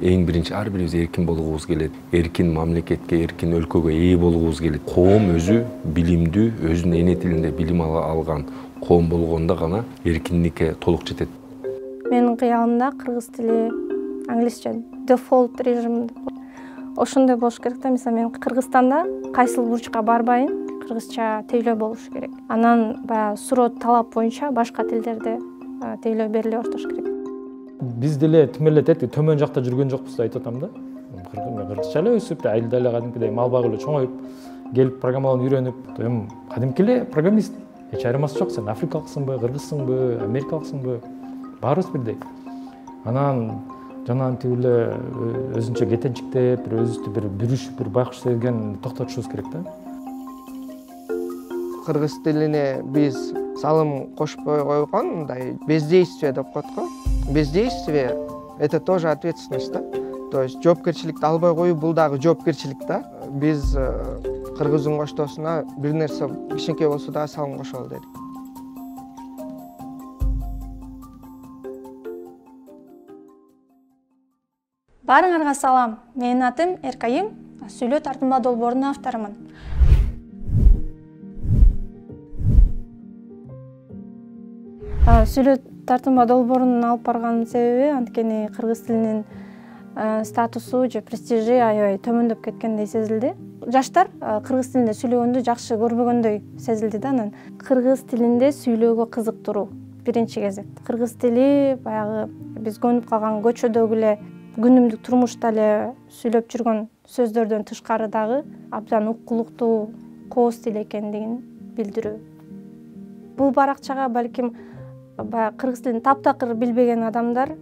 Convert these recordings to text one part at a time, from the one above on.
эң биринчи ар бирибиз эркин болгубуз келет, эркин мамлекетке, эркин өлкөгө ээ болгубуз келет. Коом өзү билимдүү, өзүнүн эне тилинде билим алган коом болгондо гана эркиндикке толук жетет. Менин кыялымда кыргыз тили англисче default режим ошондой болуш керек да. Мисалы мен Кыргызстанда кайсыл бурчка барбайын, кыргызча тейлөө болуш керек. Анан баягы суроо талап боюнча башка тилдерде тейлөө бериле башташ керек. Биз деле тим эле төмөн жакта жүргөн жокпуз деп айтып атам да. Кыргызча эле өсүп, айылда эле кадимкидей мал багып эле чоңоюп, келип программалоону үйрөнүп, эми кадимки эле программист. Эч айырмасы жок, сен африкалыксыңбы, кыргызсыңбы, америкалыксыңбы, баарыбыз бирдей. Анан жанагы тип эле өзүнчө кетенчиктеп, бир өзүбүздү бир бүрүшүп, бир байкуш сезген токтотушубуз керек да. Кыргыз тилине биз салым кошпой койгон мындай бездействие деп коет го. Бездействие — это тоже ответственность да. То есть жоопкерчиликти албай коюу бул дагы жоопкерчилик да. Биз кыргыз үн коштоосуна бир нерсе кичинекей болсо дагы салым кошолу дедик. Баарыңарга салам. Менин атым Эркайым, Сүйлөө тартынба долбоорунун авторумун. Сүйлөө тартынба долбоорун алып барганын себеби анткени кыргыз тилинин статусу же престижи аябай төмөндөп кеткендей сезилди. Жаштар кыргыз тилинде сүйлөгөндү жакшы көрбөгөндөй сезилди да. Анан кыргыз тилинде сүйлөөгө кызыктыруу биринчи кезекте. Кыргыз тили баягы биз көнүп калган көчөдөгү эле күнүмдүк турмушта эле сүйлөп жүргөн сөздөрдөн тышкары дагы абдан уккулуктуу кооз тил экендигин билдирүү. Бул баракчага балким кыргыз тилин таптакыр билбеген адамдар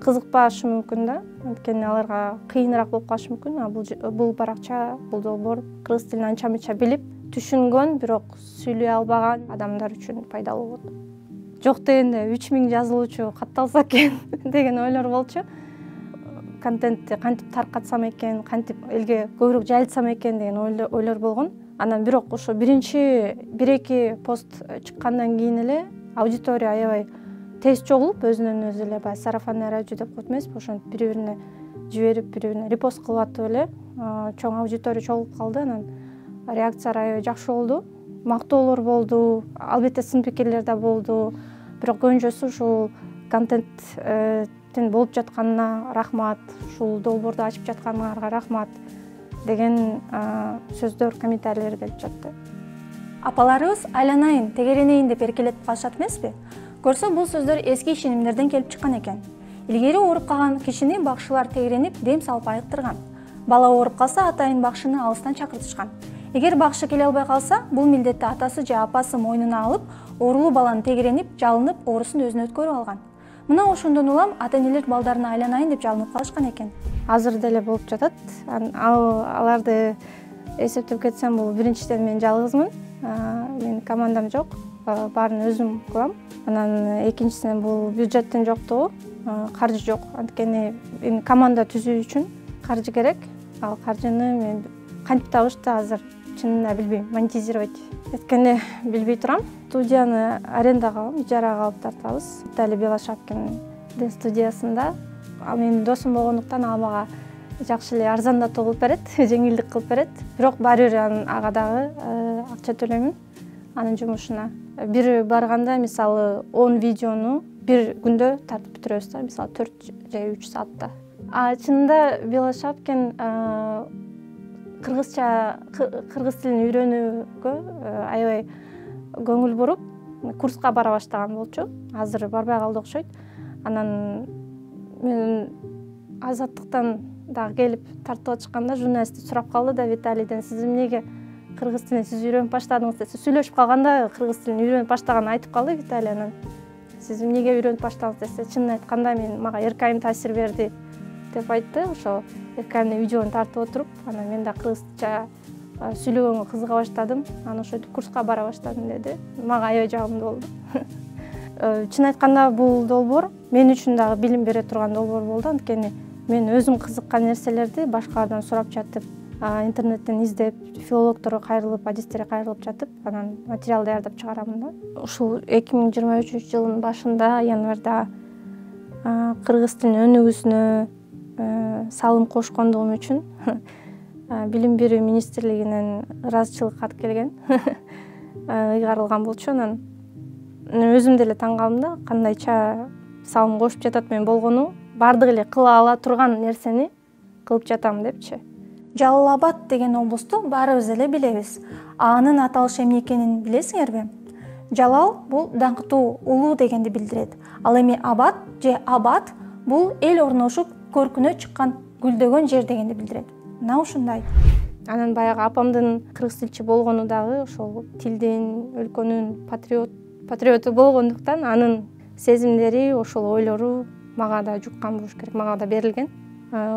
кызыкпашы мүмкүн да. Анткени аларга кыйыныраак болуп калышы мүмкүн. Бул баракча, бул долбоор кыргыз тилин анча мынча билип, түшүнгөн, бирок сүйлөй албаган адамдар үчүн пайдалуу болот. Жок дегенде 3000 жазылуучу катталса экен деген ойлор болчу. Контентти кантип таркатсам экен, кантип элге көбүрөөк жайылтсам экен деген ойлор болгон. Анан бирок ошо биринчи 1-2 пост чыккандан кийин эле аудитория аябай тез чогулуп, өзүнөн өзү эле баягы сарафанный радио деп коет эмеспи, ошентип бири-бирине жиберип, бири-бирине репост кылып атып эле чоң аудитория чогулуп калды. Анан реакциялар аябай жакшы болду. Мактоолор болду, албетте сын пикирлер да болду. Бирок көбүнчөсү ушул контенттин болуп жатканына рахмат, ушул долбоорду ачып жатканыңарга рахмат деген сөздөр, комментарийлер келип жатты. Апаларыбыз айланайын, тегеренейин деп эркелетип калышат эмеспи? Көрсө бул сөздөр эски ишенимдерден келип чыккан экен. Илгери ооруп калган кишини бакшылар тегеренип, дем салып айыктырган. Бала ооруп калса, атайын бакшыны алыстан чакыртышкан. Эгер бакшы келе албай калса, бул милдетти атасы же апасы мойнуна алып, оорулуу баланы тегеренип, жалынып, оорусун өзүнө өткөрүп алган. Мына ошондон улам ата-энелер балдарына айланайын деп жалынып калышкан экен. Азыр деле болуп жатат. Аларды эсептеп кетсем, бул биринчиден мен жалгызмын. Менин командам жок. Баарын өзүм кылам. Анан экинчисинен бул бюджеттин жоктугу, каржы жок. Анткени команда түзүү үчүн каржы керек. Ал каржыны мен кантип табышты азыр чынында билбейм, монетизировать эткенди билбей турам. Студияны арендага алып, ижарага алып тартабыз. Виталий Белошапкин студиясында. Ал менин досум болгондуктан ал мага жакшы эле арзандатуу кылып берет, жеңилдик кылып берет. Бирок баары бир ага дагы акча төлөймүн анын жумушуна. Бир барганда мисалы 10 видеону бир күндө тартып бүтүрөбүз да, мисалы 4 же 3 саатта. Чынында Белошапкин кыргыз тилин үйрөнүүгө аябай көңүл буруп, курска бара баштаган болчу. Азыр барбай калды окшойт. Анан мен Азаттыктан дагы келип тартып атышканда журналист сурап калды да Виталийден: "Сиз эмнеге кыргыз тилин сиз үйрөнүп баштадыңыз?" деп. Сүйлөшүп калганда кыргыз тилин үйрөнүп баштаганын айтып калды Виталий. Анан "Сиз эмнеге үйрөнүп баштадыңыз?" десе, чынын айтканда мага Эркайым таасир берди деп айтты. Ошо Эркайымдын видеону тартып отуруп, анан мен да кыргызча сүйлөгөнгө кызыга баштадым. Анан ошентип курска бара баштадым деди. Мага аябай жагымдуу болду. Чын айтканда бул долбоор мен үчүн дагы билим бере турган долбоор болду. Анткени мен өзүм кызыккан нерселерди башкалардан сурап жатып, интернеттен издеп, филологторго кайрылып, адистерге кайрылып жатып, анан материал даярдап чыгарамын да. Ушул 2023 жылдын башында, январда кыргыз тилинин өнүгүүсүнө, салым кошкондугум үчүн билим берүү министрлигинен ыраазычылык кат келген. Ыйгарылган болчу. Анан өзүм деле таң калдым да, кандайча салым кошуп жатат мен болгону, баардык эле кыла ала турган нерсени кылып жатам депчи. Жалал Абад деген облусту баарыбыз эле билебиз. Анын аталышы эмне экенин билесиңерби? Жалал бул даңктуу, улуу дегенди билдирет. Ал эми Абад же Абад бул эл орношуп көркүнө чыккан гүлдөгөн жер дегенди билдирет. Мына ушундай. Анан баягы апамдын кыргыз тилчи болгону дагы ошол тилдин, өлкөнүн патриоту болгондуктан анын сезимдери, ошол ойлору мага да жуккан болуш керек, мага да берилген.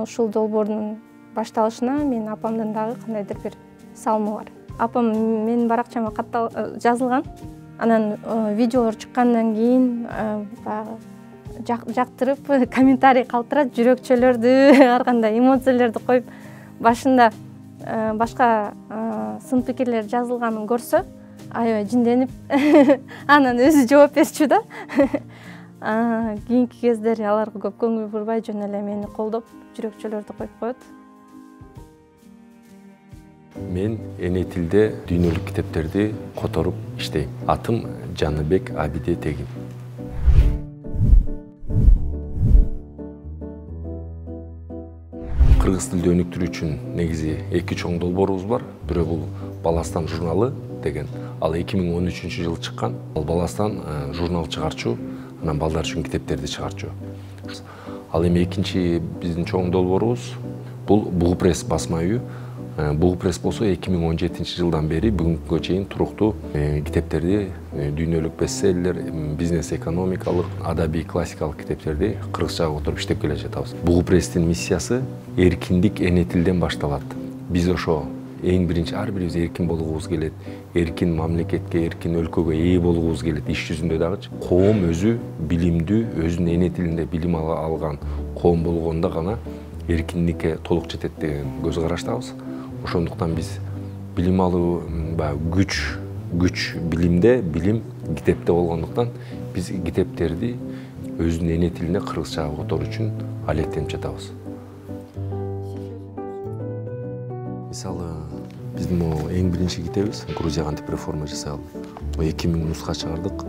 Ушул долбоордун башталышына мен апамдын дагы кандайдыр бир салымы бар. Апам менин баракчама жазылган. Анан видеолор чыккандан кийин баягы жактырып, комментарий калтырат, жүрөкчөлөрдү, ар кандай эмоциялерди коюп, башында башка сын пикирлер жазылганын көрсө, аябай жинденип, анан өзү жооп берчү да. Кийинки кездери аларга көп көңүл бурбай, жөн эле мени колдоп, жүрөкчөлөрдү коюп коет. Мен эне тилде дүйнөлүк китептерди которуп иштейм. Атым Жаныбек Абиде Тегин. Кыргыз тилди өнүктүрүү үчүн негизи эки чоң долбоорубуз бар. Бирөө бул Баластан журналы деген. Ал 2013-жылы чыккан. Ал Баластан журнал чыгарчу, анан балдар үчүн китептерди чыгарчу. Ал эми экинчи биздин чоң долбоорубуз бул Бугу пресс басма үйү. Бугу пресс болсо 2017-жылдан бери бүгүнкүгө чейин туруктуу китептерди, дүйнөлүк бестселлер, бизнес экономикалык, адабий классикалык китептерди кыргызчага которуп иштеп келе жатабыз. Бугу пресстин миссиясы эркиндик эне тилден башталат. Биз ошо эң биринчи ар бирибиз эркин болгубуз келет, эркин мамлекетке, эркин өлкөгө ээ болгубуз келет. Иш жүзүндө дагычы коом өзү билимдүү, өзүнүн эне тилинде билим алган коом болгондо гана эркиндикке толук жетет деген көз караштабыз. Ошондуктан биз билим алуу күч билимде, билим китепте болгондуктан биз китептерди өзүнүн эне тилине кыргызчага которуу үчүн алектенип жатабыз. Мисалы, биздин могу эң биринчи китебибиз Грузия кантип реформа жасай алды. 2000 нуска чыгардык.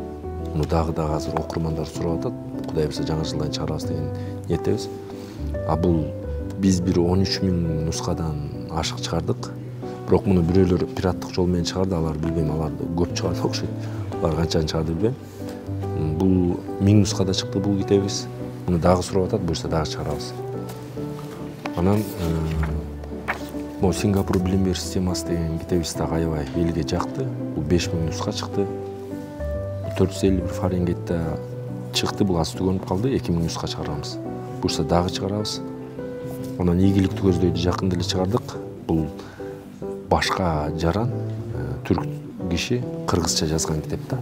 Муну дагы азыр окурмандар сурап атат. Кудай берсе жаңы жылдан чыгарабыз деген ниеттебиз. Бул биз бир 13.000 нускадан ашык чыгардык. Бирок муну бирөөлөр пираттык жол менен чыгарды, алар билбейм, алар көп чыгарды окшойт. Алар канчаны чыгарды билбейм. Бул 1000 нускада чыкты бул китебибиз. Муну дагы сурап атат, буюрса дагы чыгарабыз. Анан Сингапур билим берүү системасы деген китебибиз дагы аябай элге жакты. Бул 5000 нуска чыкты. 451 Фаренгейтте чыкты, бул аз түгөнүп калды, 2000 нуска чыгарабыз. Буюрса дагы чыгарабыз. Анан ийгиликтүү көздөйдү жакында эле чыгардык. Бул башка жаран түрк киши кыргызча жазган китеп да.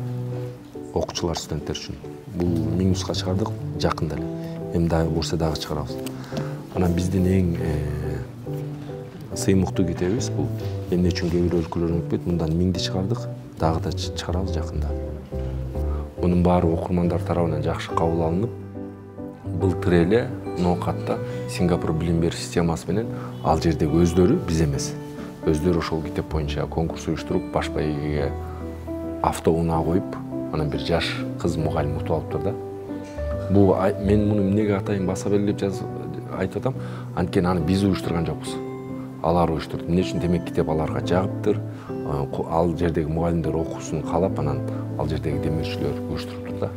Окуучулар, студенттер үчүн. Бул 1000 нуска чыгардык жакында эле. Эми дагы буюрса дагы чыгарабыз. Анан биздин эң сыймыктуу китебибиз бул эмне үчүн кээ бир өлкөлөр өнүкпөйт, мындан 1000ди чыгардык, дагы да чыгарабыз жакында. Мунун баары окурмандар тарабынан жакшы кабыл алынып, былтыр эле ноокатта Сингапур билим берүү системасы менен ал жердеги өздөрү, биз эмес, өздөрү ошол китеп боюнча конкурс уюштуруп, баш байгеге автоунаа коюп, анан бир жаш кыз мугалим утуп алыптыр да. Мен муну эмнеге атайын баса белгилеп айтып атам, анткени аны биз уюштурган жокпуз. Алар уюштурду. Эмне үчүн? Демек китеп аларга жагыптыр. Ал жердеги мугалимдер окуусун каалап, анан ал жердеги демирчилер уюштуруптур да.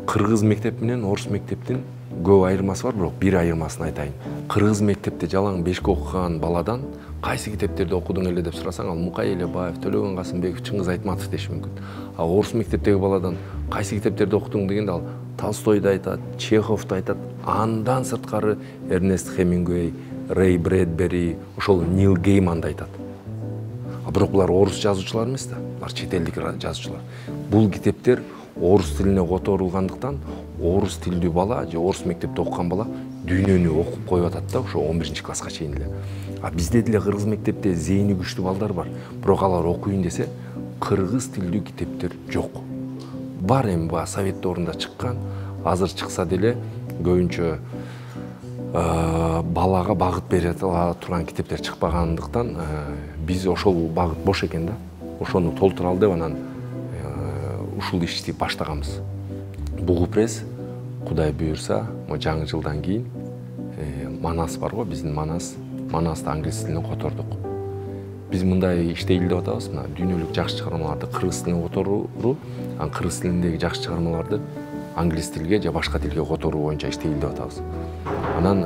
Кыргыз мектеп менен орус мектептин көп айырмасы бар, бирок бир айырмасын айтайын. Кыргыз мектепте жалаң 5 окуган баладан кайсы китептерди окудуң эле деп сурасаң, ал Мукай Элебаев, Төлөгөн Касымбеков, Чыңгыз Айтматов деши мүмкүн. А орус мектептеги баладан кайсы китептерди окудуң дегенде ал Толстойду айтат, Чеховду айтат, андан сырткары Эрнест Хемингуэй, Рэй Брэдбери, ошол Нил Гейманды айтат. Бирок булар орус жазуучулар эмес да, булар чет элдик жазуучулар. Бул китептер орус тилине которулгандыктан орус тилдүү бала же орус мектепте окуган бала дүйнөнү окуп коюп атат да, ошо 11-класска чейин эле. Бизде деле кыргыз мектепте зейини күчтүү балдар бар, бирок алар окуйын десе кыргыз тилдүү китептер жок. Бар эми совет доорунда чыккан, азыр чыкса деле көбүнчө балага багыт бере турган китептер чыкпагандыктан биз ошол багыт бош экен да, ошону толтуралы деп анан ушул ишти баштаганбыз. Бугу пресс Кудай буйрса, жаңы жылдан кийин Манас бар го, биздин Манасты англис тилине котордук. Биз мындай иштейли деп атабыз, мына дүйнөлүк жакшы чыгармаларды кыргыз тилине которуу, кыргыз тилиндеги жакшы чыгармаларды англис тилге же башка тилге которуу боюнча иштейли деп атабыз. Анан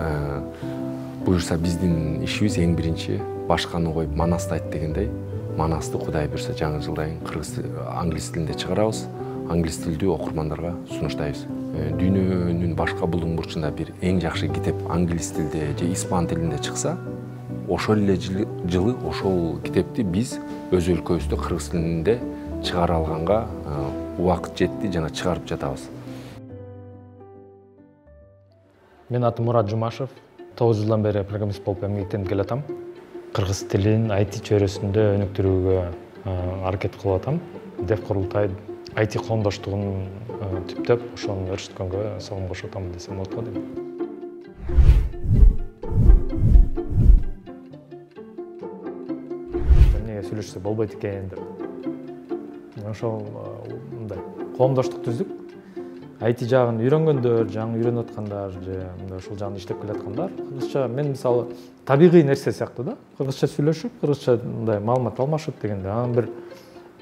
буйрса биздин ишибиз эң биринчи башканы коюп Манасты айт дегендей, Манасты Кудай буйрса жаңы жылдан кийин англис тилинде чыгарабыз, англис тилдүү окурмандарга сунуштайбыз. Дүйнөнүн башка булуң бурчунда бир эң жакшы китеп англис тилде же испан тилинде чыкса, ошол эле жылы ошол китепти биз өз өлкөбүздө кыргыз тилинде чыгара алганга убакыт жетти жана чыгарып жатабыз. Мен атым Мурат Жумашев. 9 жылдан бери программист болуп эмгектенип келатам. Кыргыз тилин IT чөйрөсүндө өнүктүрүүгө аракет кылып атам. Дев курултай IT коомдоштугун түптөп, ошону өрчүткөнгө сонун кошуп атам десем болот го дейм. Эмнеге сүйлөшсө болбойт экен деп. Ошол мындай коомдоштук түздүк. IT жагын үйрөнгөндөр, жаңы үйрөнүп аткандар же мындай ушул жагын иштеп келаткандар, кыргызча мен мисалы табигый нерсе сыяктуу да. Кыргызча сүйлөшүп, кыргызча мындай маалымат алмашып дегенде, анан бир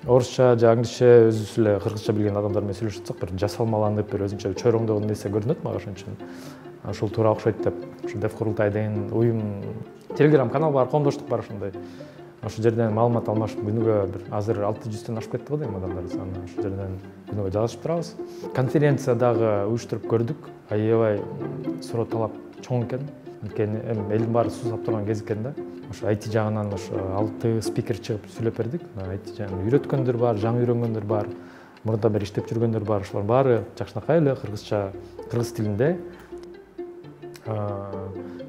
орусча же англисче өзүбүз эле кыргызча билген адамдар менен сүйлөшсөк, бир жасалмаланып, бир өзүнчө чойроңдогон нерсе көрүнөт мага ошон үчүн. Ушул туура окшойт деп, ушу Дев курултай деген уюм, Telegram канал бар, коомдоштук бар ошондой. Ошол жерден маалымат алмашып, күнүгө бир азыр 600төн ашып кетти го дейм адамдар саны. Ошол жерден күнүгө жазышып турабыз. Конференция дагы уюштуруп көрдүк. Аябай суроо талап чоң экен. Анткени элдин баары суусап турган кез экен да. Ошо IT жагынан ошо 6 спикер чыгып сүйлөп бердик. IT жагын үйрөткөндөр бар, жаңы үйрөнгөндөр бар, мурда бери иштеп жүргөндөр бар. Ошолор баары жакшынакай эле кыргызча, кыргыз тилинде.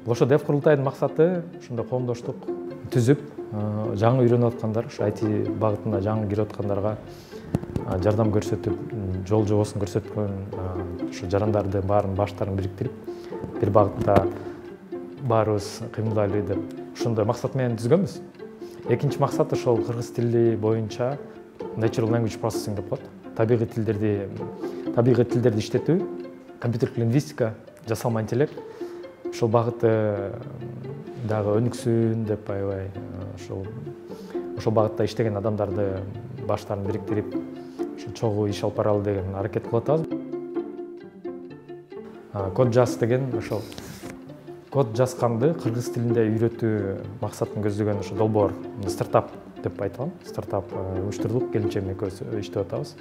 Ошо Дев курултайдын максаты ушундай коомдоштук түзүп, жаңы үйрөнүп аткандар, ушу IT багытына жаңы кирип аткандарга жардам көрсөтүп, жол жобосун көрсөткөн ушу жарандарды баарын баштарын бириктирип, бир багытта баарыбыз кыймылдайлы деп ушундай максат менен түзгөнбүз. Экинчи максат ошол кыргыз тили боюнча natural language processing деп коет. Табигый тилдерди иштетүү, компьютерлик лингвистика, жасалма интеллект ошол багыты дагы өнүксүн деп аябай ошол багытта иштеген адамдарды баштарын бириктирип, ошо чогуу иш алып баралы деген аракет кылып атабыз. Код жаз деген ошол код жазганды кыргыз тилинде үйрөтүү максатын көздөгөн ошо долбоор стартап деп айтылган. Стартап уюштурдук, келинчегим экөөбүз иштеп атабыз.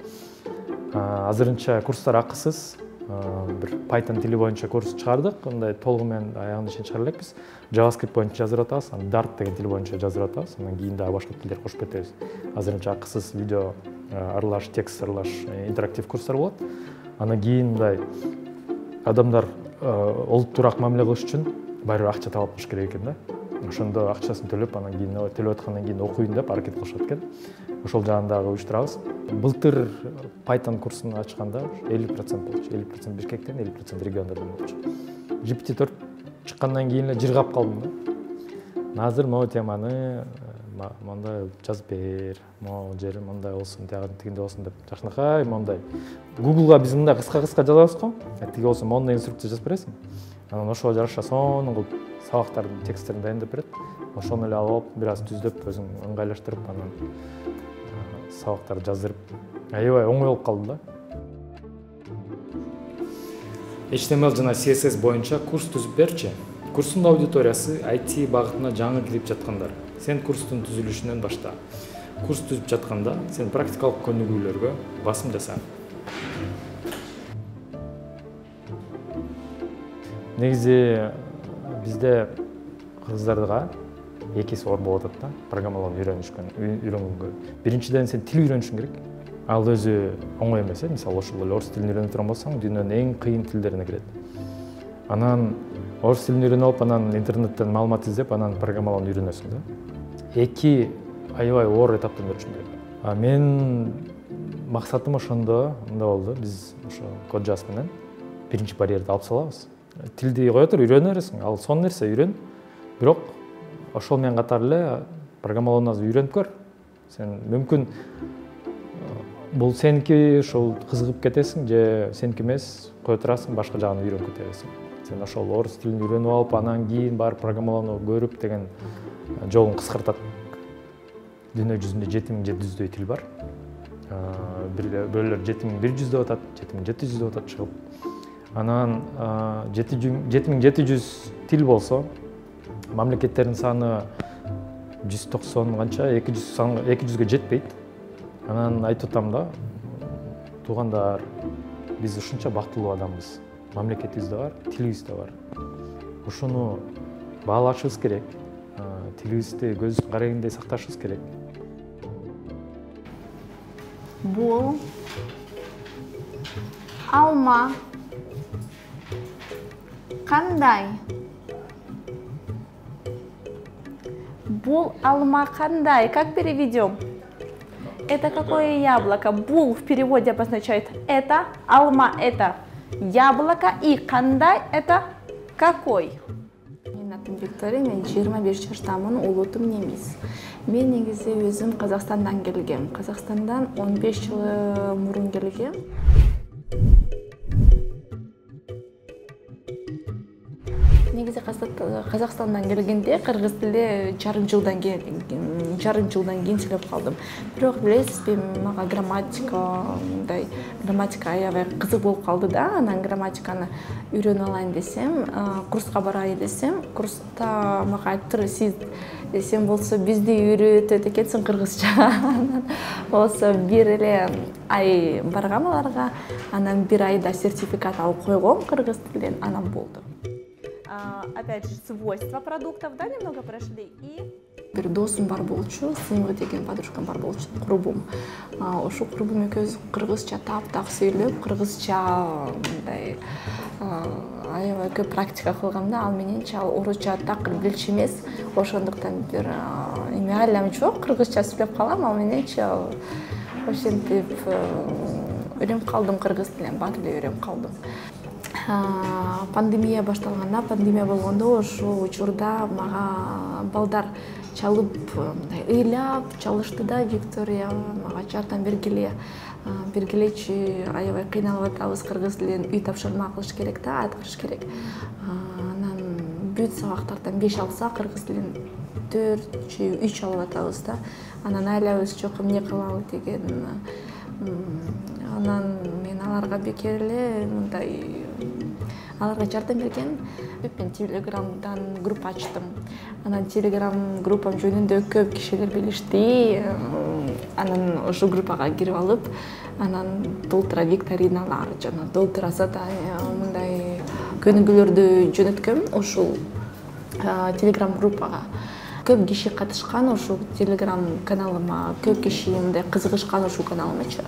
Азырынча курстар акысыз. Бир Python тили боюнча курс чыгардык. Мындай толугу менен аягына чейин чыгара элекпиз. JavaScript боюнча жазып атабыз, Dart деген тил боюнча жазып атабыз. Андан кийин дагы башка тилдер кошуп кетебиз. Азырынча акысыз видео аралаш, текст аралаш интерактив курстар болот. Андан кийин мындай адамдар олуттуураак мамиле кылыш үчүн баары акча таап алыш керек экен да. Ошондо акчасын төлөп, анан кийин төлөп аткандан кийин окуйн деп аракет кылышат экен. Ошол жагын дагы уюштурабыз. Былтыр Python курсун ачканда 50% болчу. 50% Бишкектен, 50% региондардан болчу. GPT-4 чыккандан кийин эле жыргап калдым да. Азыр могу теманы мондай жазып бер, могу жери мондай болсун, тигинде болсун деп жакшынакай мондай. Google'га биз мындай кыска-кыска жазабыз го. Тиги болсо мондай инструкция жазып бересиң. Анан ошого жараша сонун кылып сабактардын тексттерин дайындап берет. Ошону эле алып, бир аз түздөп, өзүң ыңгайлаштырып, анан сабактарды жаздырып, аябай оңой болуп калды да. HTML жана CSS боюнча курс түзүп берчи. Курстун аудиториясы IT багытына жаңы кирип жаткандар. Сен курстун түзүлүшүнөн башта. Курс түзүп жатканда сен практикалык көнүгүүлөргө басым жаса. Негизи бизде кыргыздардыга экиси оор болуп атат да, программалоону үйрөнгөнгө. Биринчиден сен тил үйрөнүшүң керек. Ал өзү оңой эмес, мисалы ошол эле орус тилин үйрөнүп турган болсоң, дүйнөнүн эң кыйын тилдерине кирет. Анан орус тилин үйрөнүп алып, анан интернеттен маалымат издеп, анан программалоону үйрөнөсүң да. Эки аябай оор этаптан өтүшүң керек. Мен максатым ошондо мындай болду. Биз ошо код жаз менен биринчи барьерди алып салабыз. тилди кое туруп үйрөнө бересиң, ал сонун нерсе үйрөн. Бирок ошол менен катар эле программалоону азыр үйрөнүп көр. Сен мүмкүн бул сеники, ошол кызыгып кетесиң же сеники эмес, кое турасың, башка жагын үйрөнүп кете бересиң. Сен ошол орус тилин үйрөнүп алып, анан кийин барып программалоону көрүп деген жолун кыскартат. Дүйнө жүзүндө 7700дөй тил бар. Бирөөлөр 7100 деп атат, 7700 деп атат чыгып. Анан 7700 тил болсо, мамлекеттердин саны 190 канча, 200ге жетпейт. Анан айтып атам да, туугандар, биз ушунча бактылуу адамбыз. Мамлекетибиз да бар, тилибиз да бар. Ушуну баалашыбыз керек. Тилибизди көзүбүздүн карегиндей сакташыбыз керек. Бул алма кандай? Бул алма кандай? Как переведем? Это какое яблоко? Бул в переводе обозначает это, алма это яблоко и кандай это какой? Мен атым Виктория, мен 25 жаштамын, улутум немис. Мен негизи өзүм Казакстандан келгем. Казакстандан 15 жыл мурун келгем. Негизи Казакстандан келгенде кыргыз тили жарым жылдан кийин сүйлөп калдым. Бирок билесизби, мага грамматика аябай кызык болуп калды да. Анан грамматиканы үйрөнүп алайын десем, курска барайын десем, курста мага айттыр, сиз сен болсо бизди үйрөтөт экенсиң кыргызча. Болсо бир эле ай баргам аларга, анан бир айда сертификат алып койгом кыргыз тилинен, анан болду. Опять же, свойства продуктов, да, немного прошли. И бир досум бар болчу, Сыймы деген подружкам бар болчу, курбум. Ошол курбум экөөбүз кыргызча таптак сөйлөп, кыргызча мындай аябай көп практика кылгам да, ал мененчи ал орусча так билчү эмес. Ошондуктан бир эми айлам жок, кыргызча сүйлөп калам, ал мененчи ошентип үйрөнүп калдым кыргыз тилин, бат эле үйрөнүп калдым. Пандемия башталганда, пандемия болгондо ошол учурда мага балдар чалып, ыйлап чалышты да, Виктория, мага жардам бергилечи, аябай кыйналып атабыз, кыргыз тилин үй тапшырма кылыш керек да, аткарыш керек. Анан бүт сабактардан 5 алса, кыргыз тилин 4 же 3 алып атабыз да. Анан айлабыз жок, эмне кылалы деген. Анан мен аларга бекер эле мындай аларга жардам берген. Мен Телеграмдан группа ачтым. Анан Телеграм группам жөнүндө көп кишилер билишти. Анан ошол группага кирип алып, анан долтура викториналар, жана долтура задания, мындай көнүгүүлөрдү жөнөткөм ошол Телеграм группага. Көп киши катышкан ошол Телеграм каналыма, көп киши мындай кызыгышкан ошол каналымачы.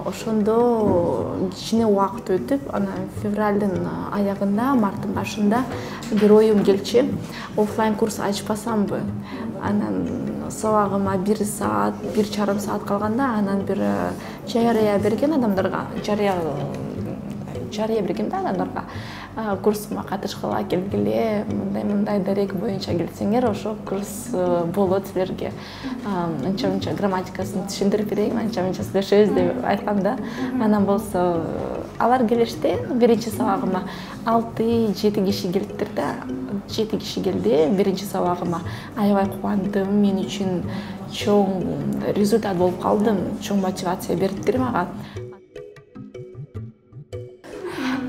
Ошондо кичине убакыт өтүп, анан февралдын аягында, марттын башында бир оюм келчи. Оффлайн курс ачпасамбы? Анан сабагыма 1 саат, 1,5 саат калганда, анан бир жарыя берген адамдарга, жарыя берген да адамдарга. Курсума катышкыла келгиле, мындай дарек боюнча келсеңер, ошол курс болот силерге. Анча-мынча грамматикасын түшүндүрүп берейин, анча-мынча сүйлөшөбүз деп айткам да. Анан болсо алар келишти, биринчи сабагыма 6-7 киши келиптир да. 7 киши келди биринчи сабагыма. Аябай кубандым, мен үчүн чоң результат болуп калдым, чоң мотивация бериптир мага.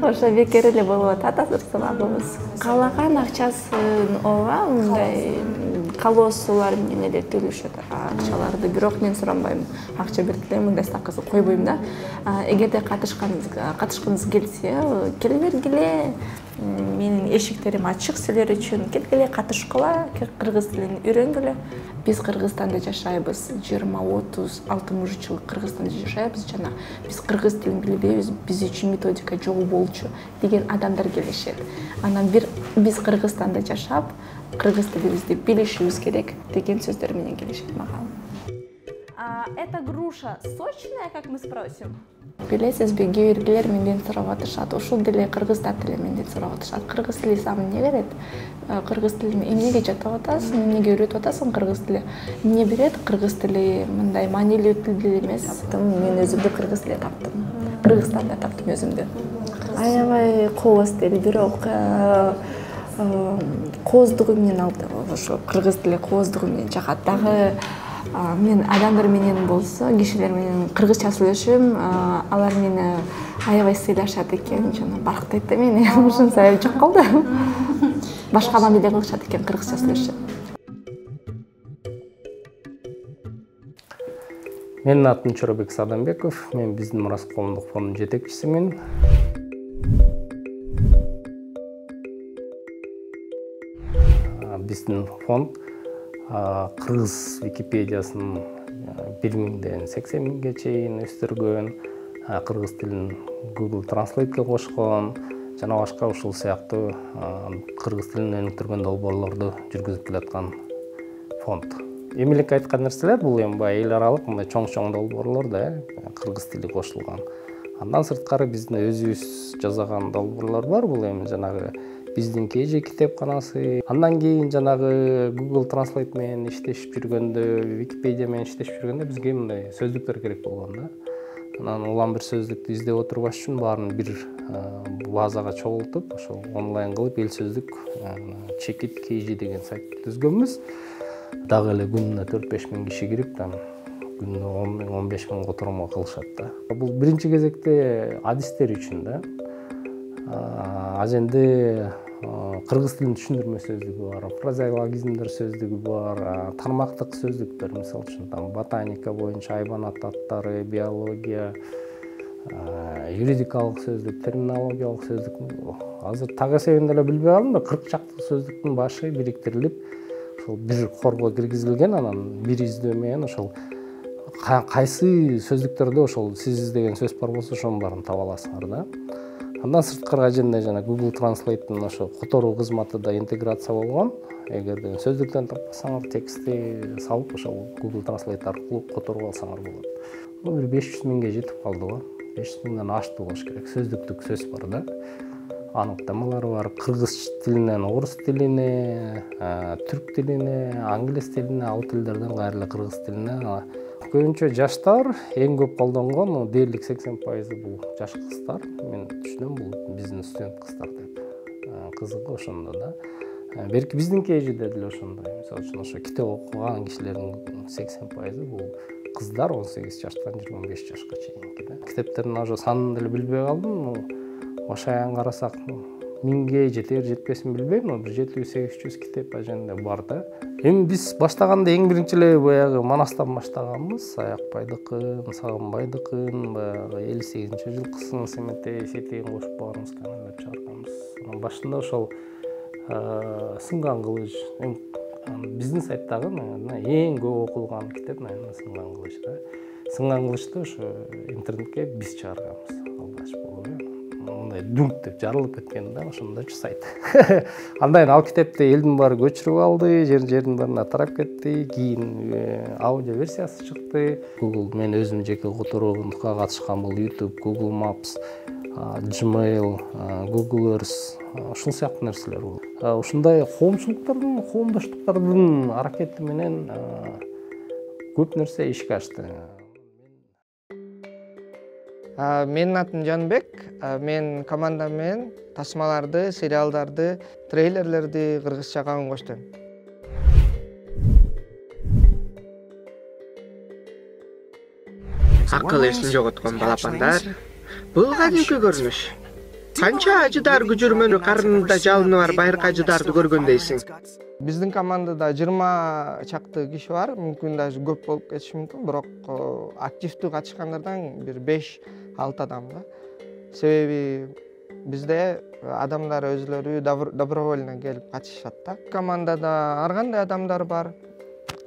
Ошо бекер эле болуп атат азыр сабагыбыз. Каалаган акчасын ооба, мындай колоссулар менен эле төлөшөт акчаларды, бирок мен суранбайм. Акча бердиле, мындай ставкасын койбойм да. Эгерде катышкыңыз келсе, келе бергиле. Менин эшиктерим ачык силер үчүн. Келгиле, катышкыла, кыргыз тилин үйрөнгүлө. Биз Кыргызстанда жашайбыз, 20-30-60 жыл Кыргызстанда жашайбыз жана биз кыргыз тилин билбейбиз, биз үчүн методика жок болчу деген адамдар келишет. Анан биз Кыргызстанда жашап, кыргыз тилибизди билишибиз керек деген сөздөр менен келишет мага. Это груша сочная, как мы спросим? Билесизби, кээ бир элер менден сурап атышат. Ушул деле кыргыздар деле менден сурап атышат. Кыргыз тили сага эмне берет? Кыргыз тилин эмнеге жатап атасың, эмнеге үйрөтүп атасың кыргыз тили? Эмне берет кыргыз тили? Мындай маанилүү тил деле эмес. Мен өзүмдү кыргыз тилде таптым. Кыргызстанда таптым өзүмдү. Аябай кооз тил, бирок кооздугу менен ошо кыргыз тили кооздугу менен жагат. Дагы мен адамдар менен болсо, кишилер менен кыргызча сүйлөшөм, алар мени аябай сыйлашат экен, жана барктайт да мени. Ушунча аябай жок калды. Башка мамиле кылышат экен кыргызча сүйлөшсөм. Менин атым Чоробек Садамбеков, мен биздин Мурас коомдук фондунун жетекчисимин. Биздин фонд кыргыз Википедиясын 1000ден 80.000ге чейин өстүргөн, кыргыз тилин Google Translate'ге кошкон, жана башка ушул сыяктуу кыргыз тилин өнүктүргөн долбоорлорду жүргүзүп келаткан фонд. Эмелик айткан нерселер бул эми эл аралык мындай чоң долбоорлор да, кыргыз тили кошулган. Андан сырткары биздин өзүбүз жасаган долбоорлор бар, бул эми жанагы биздин KJ китепканасы. Андан кийин жанагы Google Translate менен иштешип жүргөндө, Wikipedia менен иштешип жүргөндө бизге мындай сөздүктөр керек болгон да. Анан улам бир сөздүктү издеп отурбаш үчүн баарын бир базага чогултуп, ошо онлайн кылып эл сөздүк Checkit KJ деген сайт түзгөнбүз. Дагы эле күнүнө 4-5 миң киши кирип, күнүнө 10 миң, 15 миң котормо кылышат да. Бул биринчи кезекте адистер үчүн да. Аженде кыргыз тилин түшүндүрмө сөздүгү бар, фразеологизмдер сөздүгү бар, тармактык сөздүктөр, мисалы үчүн ботаника боюнча айбанат аттары, биология, юридикалык сөздүк, терминологиялык сөздүк. Азыр так эсебин деле билбей калдым да, 40 чакты сөздүктүн башы бириктирилип, ошол бир корго киргизилген, анан бир издөө менен ошол кайсы сөздүктөрдө ошол сиз издеген сөз бар болсо ошонун баарын таба аласыңар да. Андан сырткары аженде жана Google Translate'дин ошо которуу кызматы да интеграция болгон. Эгерде сөздүктөн таппасаңар, текстти салып ошол Google Translate аркылуу которуп алсаңар болот. Бул бир 500 миңге жетип калды го. 500 миңден ашты болуш керек. Сөздүктүк сөз бар да. Аныктамалары бар. Кыргыз тилинен орус тилине, түрк тилине, англис тилине, ал тилдерден кайрылы кыргыз тилине. Көбүнчө жаштар эң көп колдонгон, дээрлик 80% бул жаш кыздар. Мен түшүнөм, бул биздин студент кыздар деп. Кызыгы ошондо да. Берки биздин KJ'де деле ошондой. Мисалы үчүн ошо китеп окуган кишилердин 80% бул кыздар 18 жаштан 25 жашка чейинки да. Китептердин ошо санын деле билбей калдым. Ошаян карасак 1000ге жетер, жетпесин билбейм, но 700-800 китеп аженде бар да. Эми биз баштаганда эң биринчи эле баягы Манастан баштаганбыз. Аякбайдыкын, Сагынбайдыкын, баягы 58-жылкысын, Семетей, Сетейин кошуп барыбыз каналап чыгарганбыз. Анан башында ошол Сынган кылыч, биздин сайттагы эң көп окулган китеп, наверное, Сынган кылыч да. Сынган кылычты ошо интернетке биз чыгарганбыз. Алгач болуп мындай дүңк деп жарылып кеткен да, ошондойчу сайт. Андан ал китепти элдин баары көчүрүп алды, жердин баарына тарап кетти. Кийин аудио версиясы чыкты. Google мен өзүм жеке которууга катышкан бул YouTube, Google Maps, Gmail, Google Earth, ушул сыяктуу нерселер бул. Ушундай коомдоштуктардын аракети менен көп нерсе ишке ашты. Менин атым Жанбек. Мен командам менен тасмаларды, сериалдарды, трейлерлерди кыргызчага коштум. Акыл эсин жоготкон балапандар. Бул кадимки көрүнүш. Канча ажыдар күжүрмөнү карнында жалыны бар байыркы ажыдарды көргөндейсиң. Биздин командада 20 чакты киши бар, мүмкүн даже көп болуп кетиши мүмкүн, бирок активдүү катышкандардан бир 5-6 адам да. Себеби бизде адамдар өзлөрү добровольно келип катышат да. Командада ар кандай адамдар бар.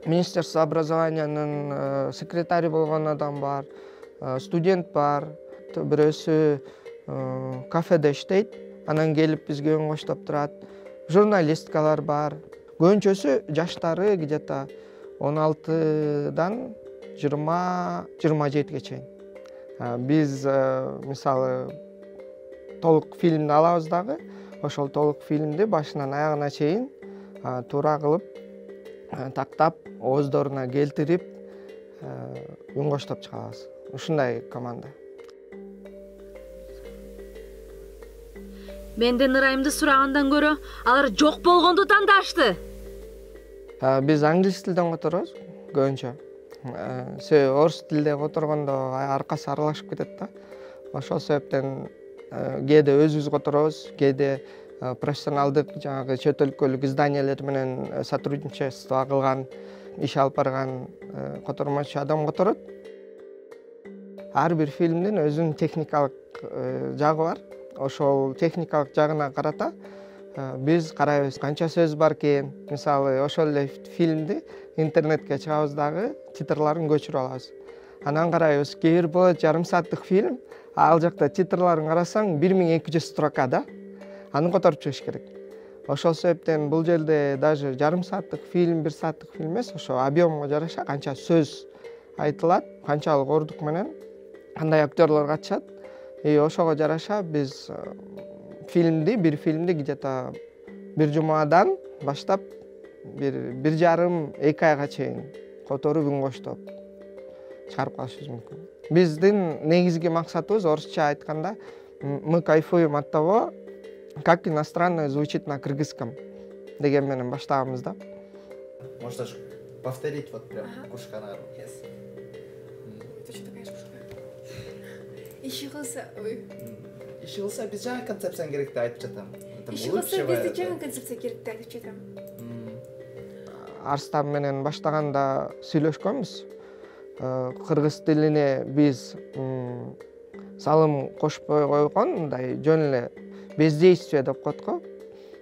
Министерство образованиянын секретари болгон адам бар, студент бар, бирөөсү кафеде иштейт, анан келип бизге өн коштоп турат. Журналисткалар бар. Көбүнчөсү жаштары где-то 16-дан 20-27ге чейин. Биз мисалы толук фильмди алабыз дагы, ошол толук фильмди башынан аягына чейин туура кылып тактап ооздоруна келтирип үн коштоп чыгабыз. Ушундай команда. Менден ырайымды сурагандан көрө алар жок болгонду тандашты. Биз англис тилден которобуз көбүнчө. Себеби орус тилде которгондо аркасы аралашып кетет да. Ошол себептен кээде өзүбүз которобуз, кээде профессионалдык жанагы чет өлкөлүк изданиялер менен сотрудничество кылган, иш алып барган котормочу адам которот. Ар бир фильмдин өзүнүн техникалык жагы бар. Ошол техникалык жагына карата биз карайбыз канча сөз бар экен. Мисалы, ошол эле фильмди интернетке чыгабыз дагы титрларын көчүрүп алабыз. Анан карайбыз, кээ бир болот жарым сааттык фильм, ал жакта титрларын карасаң 1200 строка да. Аны которуп чыгыш керек. Ошол себептен бул жерде даже жарым сааттык фильм, 1 сааттык фильм эмес, ошо объемго жараша канча сөз айтылат, канчалык ордук менен, кандай актерлор катышат. Ошого жараша биз бир фильмди где-то бир жумадан баштап бир жарым 2 айга чейин которуп үн коштоп чыгарып калышыбыз мүмкүн. Биздин негизги максатыбыз орусча айтканда мы кайфуем от того, как иностранное звучит на кыргызском деген менен баштаганбыз да. Можно повторить вот прям Кушканару. Иши кылса, иши кылса биз жаңы концепцияны керекти айтып жатам. Иши кылса бизде жаңы концепция керекти айтып жатам. Арстан менен баштаганда сүйлөшкөнбүз. Кыргыз тилине биз салым кошпой койгон, мындай жөн эле бездействие деп коет го.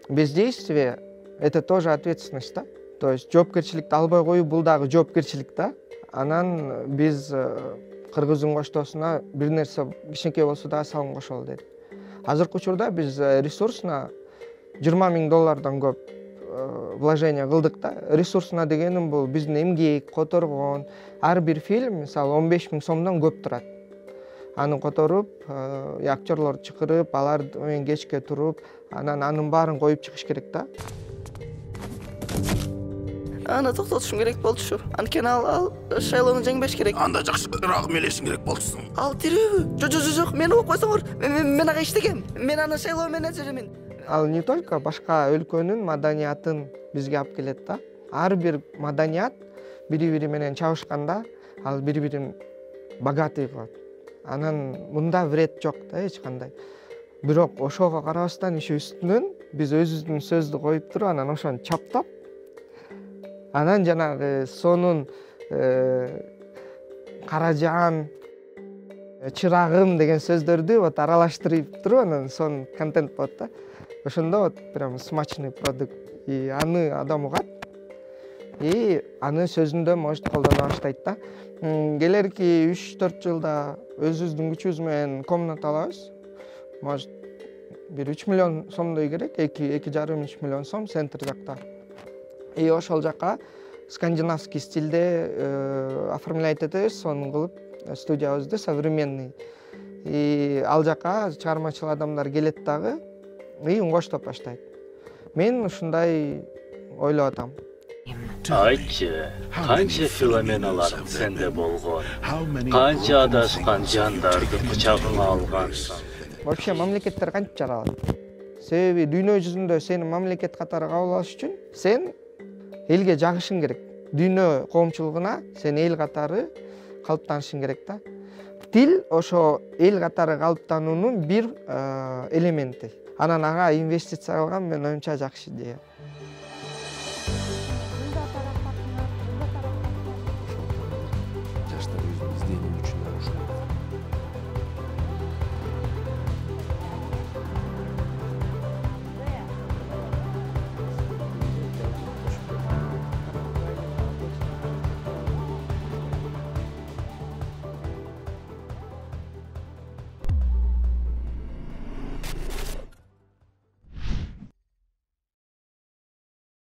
Бездействие это тоже ответственность да. То есть жоопкерчиликти албай коюу бул дагы жоопкерчилик да. Анан биз кыргыз үн коштоосуна бир нерсе кичинекей болсо дагы салым кошолу дедик. Азыркы учурда биз ресурсуна $20,000 көп вложение кылдык да. Ресурсуна дегеним бул биздин эмгек, которгон, ар бир фильм мисалы 15,000 сомдон көп турат. Аны которуп, актерлорду чакырып, алар менен кечке туруп, анан анын баарын коюп чыгыш керек да. Аны токтотушум керек болчу. Анткени ал шайлоону жеңбеш керек. Анда жакшыраак мелесиң керек болчусуң. Ал тирүүбү? Жок, мени угуп койсоңор. Мен ага иштегем. Мен анын шайлоо менеджеримин. Ал не только башка өлкөнүн маданиятын бизге алып келет да. Ар бир маданият бири-бири менен чабышканда, ал бири-бирин богатый кылат. Анан мында вред жок да эч кандай. Бирок ошого карабастан иши үстүнөн биз өзүбүздүн сөздү коюп туруп, анан ошону чаптап, анан жанагы сонун каражан, чырагым деген сөздөрдү вот аралаштырып туруп, анан сонун контент болот да. Ошондо вот прям смачный продукт. И аны адам угат. И аны сөзүндө может колдоно баштайт да. Келерки 3-4 жылда өзүбүздүн күчүбүз менен комната алабыз. Может бир 3 миллион сомдой керек, 2,5-3 миллион сом центр жакта. И ошол жака скандинавский стилде оформлять этебиз, сонун кылып студиябызды современный. И ал жака чыгармачыл адамдар келет дагы, и үн коштоп баштайт. Мен ушундай ойлоп атам. Айтчы, канча филоменаларың сенде болгон, канча адашкан жандарды кычагыңа алгансың. Вообще мамлекеттер кантип жаралат? Себеби дүйнө жүзүндө сени мамлекет катары кабыл алыш үчүн сен элге жагышың керек. Дүйнө коомчулугуна сен эл катары калыптанышың керек да. Тил ошо эл катары калыптануунун бир элементи. Анан ага инвестиция кылган мен оюмча жакшы идея.